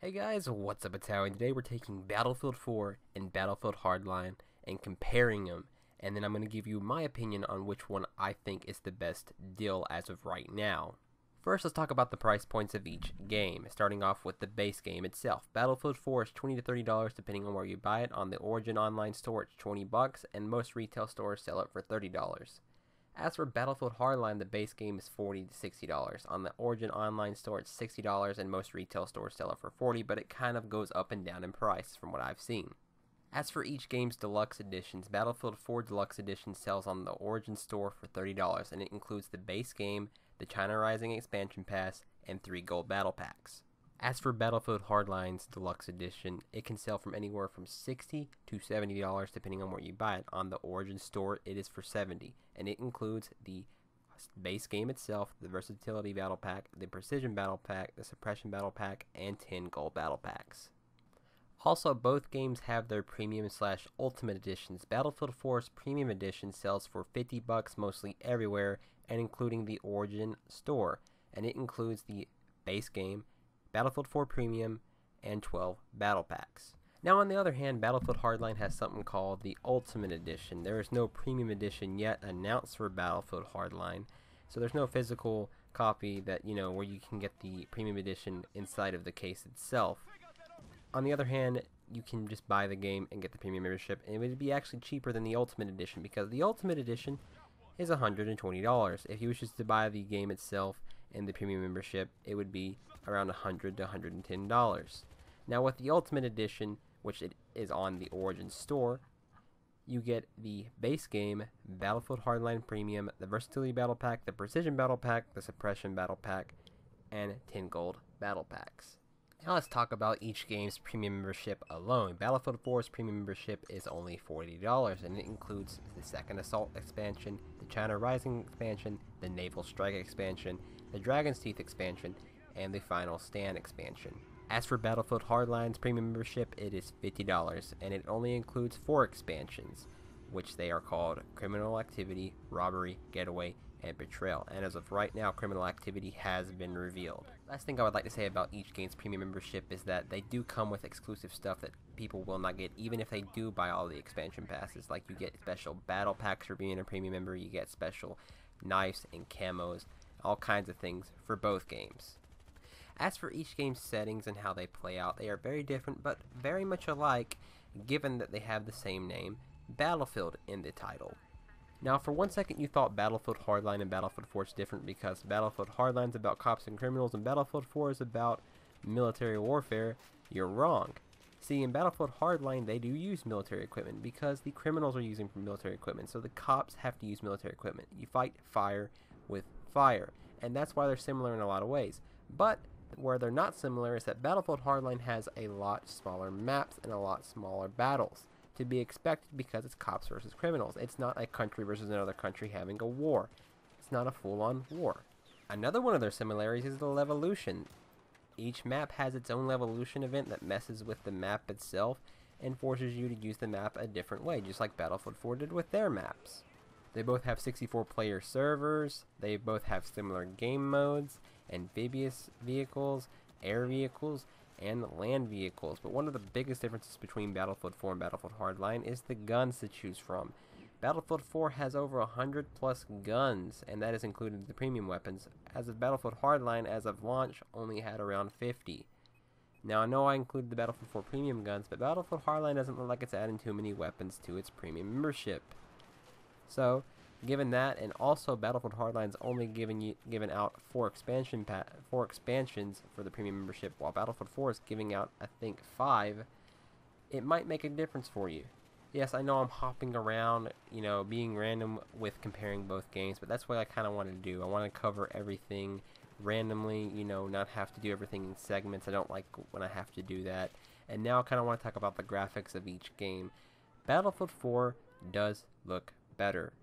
Hey guys, what's up? It's Howie. Today we're taking Battlefield 4 and Battlefield Hardline and comparing them, and then I'm going to give you my opinion on which one I think is the best deal as of right now. First, let's talk about the price points of each game, starting off with the base game itself. Battlefield 4 is $20 to $30 depending on where you buy it. On the Origin online store it's $20, and most retail stores sell it for $30. As for Battlefield Hardline, the base game is $40 to $60. On the Origin online store, it's $60, and most retail stores sell it for $40, but it kind of goes up and down in price from what I've seen. As for each game's deluxe editions, Battlefield 4 Deluxe Edition sells on the Origin store for $30, and it includes the base game, the China Rising expansion pass, and 3 gold battle packs. As for Battlefield Hardline's Deluxe Edition, it can sell from anywhere from $60 to $70 depending on where you buy it. On the Origin store, it is for $70, and it includes the base game itself, the Versatility Battle Pack, the Precision Battle Pack, the Suppression Battle Pack, and 10 gold battle packs. Also, both games have their Premium/Ultimate Editions. Battlefield 4's Premium Edition sells for $50 mostly everywhere, and including the Origin store, and it includes the base game, Battlefield 4 Premium, and 12 battle packs. Now on the other hand, Battlefield Hardline has something called the Ultimate Edition. There is no Premium Edition yet announced for Battlefield Hardline, so there's no physical copy that, where you can get the Premium Edition inside of the case itself. On the other hand, you can just buy the game and get the Premium membership, and it would be actually cheaper than the Ultimate Edition because the Ultimate Edition is $120. If you wish to buy the game itself and the Premium membership, it would be around $100 to $110. Now with the Ultimate Edition, which it is on the Origin store, you get the base game, Battlefield Hardline Premium, the Versatility Battle Pack, the Precision Battle Pack, the Suppression Battle Pack, and 10 gold battle packs. Now let's talk about each game's premium membership alone. Battlefield 4's premium membership is only $40, and it includes the Second Assault expansion, the China Rising expansion, the Naval Strike expansion, the Dragon's Teeth expansion, and the Final Stand expansion. As for Battlefield Hardline's premium membership, it is $50, and it only includes 4 expansions, which they are called Criminal Activity, Robbery, Getaway, and Betrayal. And as of right now, Criminal Activity has been revealed. Last thing I would like to say about each game's premium membership is that they do come with exclusive stuff that people will not get even if they do buy all the expansion passes. Like you get special battle packs for being a premium member, you get special knives and camos, all kinds of things for both games. As for each game's settings and how they play out, they are very different but very much alike given that they have the same name, Battlefield, in the title. Now for one second you thought Battlefield Hardline and Battlefield 4 is different because Battlefield Hardline is about cops and criminals and Battlefield 4 is about military warfare. You're wrong. See, in Battlefield Hardline they do use military equipment because the criminals are using military equipment, so the cops have to use military equipment. You fight fire with fire, and that's why they're similar in a lot of ways. But where they're not similar is that Battlefield Hardline has a lot smaller maps and a lot smaller battles, to be expected because it's cops versus criminals. It's not a country versus another country having a war. It's not a full-on war. Another one of their similarities is the Levolution. Each map has its own Levolution event that messes with the map itself and forces you to use the map a different way, just like Battlefield 4 did with their maps. They both have 64-player servers, they both have similar game modes, amphibious vehicles, air vehicles, and land vehicles, but one of the biggest differences between Battlefield 4 and Battlefield Hardline is the guns to choose from. Battlefield 4 has over 100 plus guns, and that is included the premium weapons, as of Battlefield Hardline as of launch only had around 50. Now I know I included the Battlefield 4 premium guns, but Battlefield Hardline doesn't look like it's adding too many weapons to its premium membership. So, given that, and also Battlefield Hardline's only given out 4 expansions for the premium membership, while Battlefield 4 is giving out, I think, 5, it might make a difference for you. Yes, I know I'm hopping around, being random with comparing both games, but that's what I kind of want to do. I want to cover everything randomly, not have to do everything in segments. I don't like when I have to do that. And now I kind of want to talk about the graphics of each game. Battlefield 4 does look better.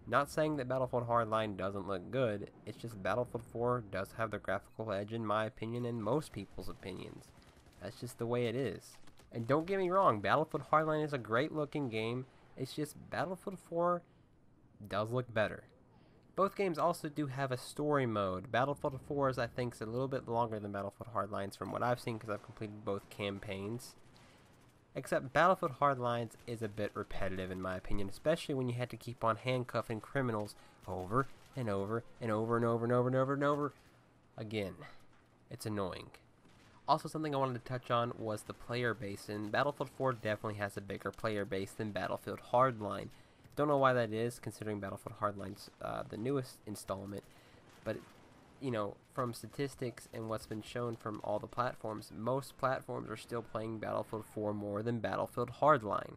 Not saying that Battlefield Hardline doesn't look good, it's just Battlefield 4 does have the graphical edge in my opinion and most people's opinions. That's just the way it is. And don't get me wrong, Battlefield Hardline is a great looking game, it's just Battlefield 4 does look better. Both games also do have a story mode. Battlefield 4 is, I think, a little bit longer than Battlefield Hardlines from what I've seen because I've completed both campaigns. Except Battlefield Hardlines is a bit repetitive in my opinion, especially when you had to keep on handcuffing criminals over and over and over and over and over and over and over again. It's annoying. Also, something I wanted to touch on was the player base, and Battlefield 4 definitely has a bigger player base than Battlefield Hardline. Don't know why that is, considering Battlefield Hardline's the newest installment, but you know, from statistics and what's been shown from all the platforms, most platforms are still playing Battlefield 4 more than Battlefield Hardline.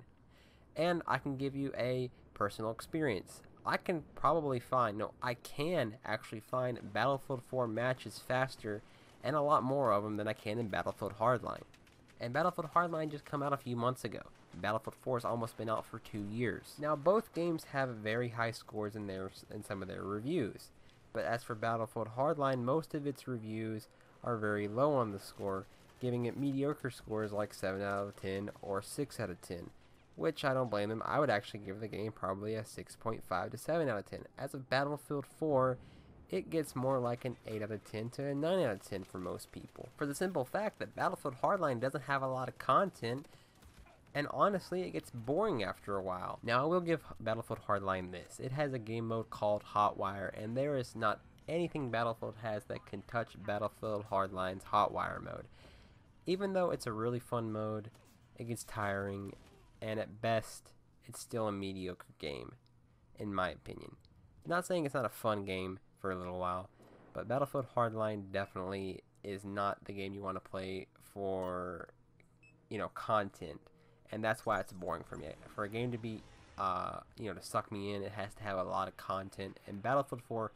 And I can give you a personal experience. I can actually find Battlefield 4 matches faster and a lot more of them than I can in Battlefield Hardline. And Battlefield Hardline just come out a few months ago. Battlefield 4 has almost been out for 2 years. Now both games have very high scores in some of their reviews. But as for Battlefield Hardline, most of its reviews are very low on the score, giving it mediocre scores like 7 out of 10 or 6 out of 10. Which I don't blame them. I would actually give the game probably a 6.5 to 7 out of 10. As of Battlefield 4, it gets more like an 8 out of 10 to a 9 out of 10 for most people. For the simple fact that Battlefield Hardline doesn't have a lot of content, and honestly, it gets boring after a while. Now, I will give Battlefield Hardline this. It has a game mode called Hotwire, and there is not anything Battlefield has that can touch Battlefield Hardline's Hotwire mode. Even though it's a really fun mode, it gets tiring, and at best, it's still a mediocre game, in my opinion. Not saying it's not a fun game for a little while, but Battlefield Hardline definitely is not the game you want to play for, you know, content. And that's why it's boring for me. For a game to be, to suck me in, it has to have a lot of content. And Battlefield 4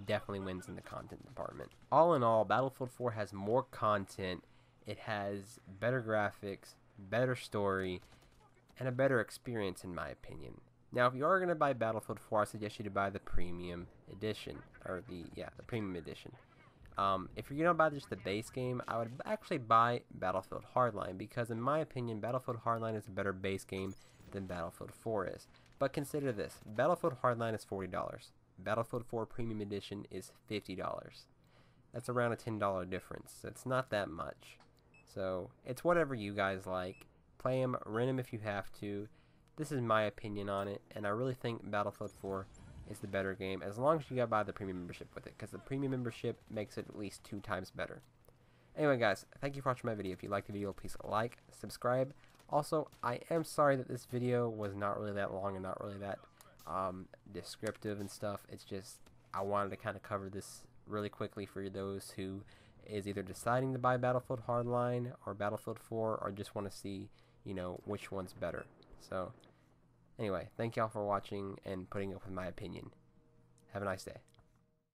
definitely wins in the content department. All in all, Battlefield 4 has more content. It has better graphics, better story, and a better experience in my opinion. Now, if you are going to buy Battlefield 4, I suggest you to buy the Premium Edition. Or the Premium Edition. If you're going to buy just the base game, I would actually buy Battlefield Hardline because in my opinion, Battlefield Hardline is a better base game than Battlefield 4 is. But consider this, Battlefield Hardline is $40. Battlefield 4 Premium Edition is $50. That's around a $10 difference. So it's not that much. So it's whatever you guys like. Play them, rent them if you have to. This is my opinion on it, and I really think Battlefield 4 is the better game, as long as you gotta buy the premium membership with it, because the premium membership makes it at least 2 times better. Anyway guys, thank you for watching my video. If you liked the video, please like, subscribe. Also, I am sorry that this video was not really that long and not really that descriptive and stuff. It's just, I wanted to kind of cover this really quickly for those who is either deciding to buy Battlefield Hardline or Battlefield 4, or just want to see, you know, which one's better. So, anyway, thank y'all for watching and putting up with my opinion. Have a nice day.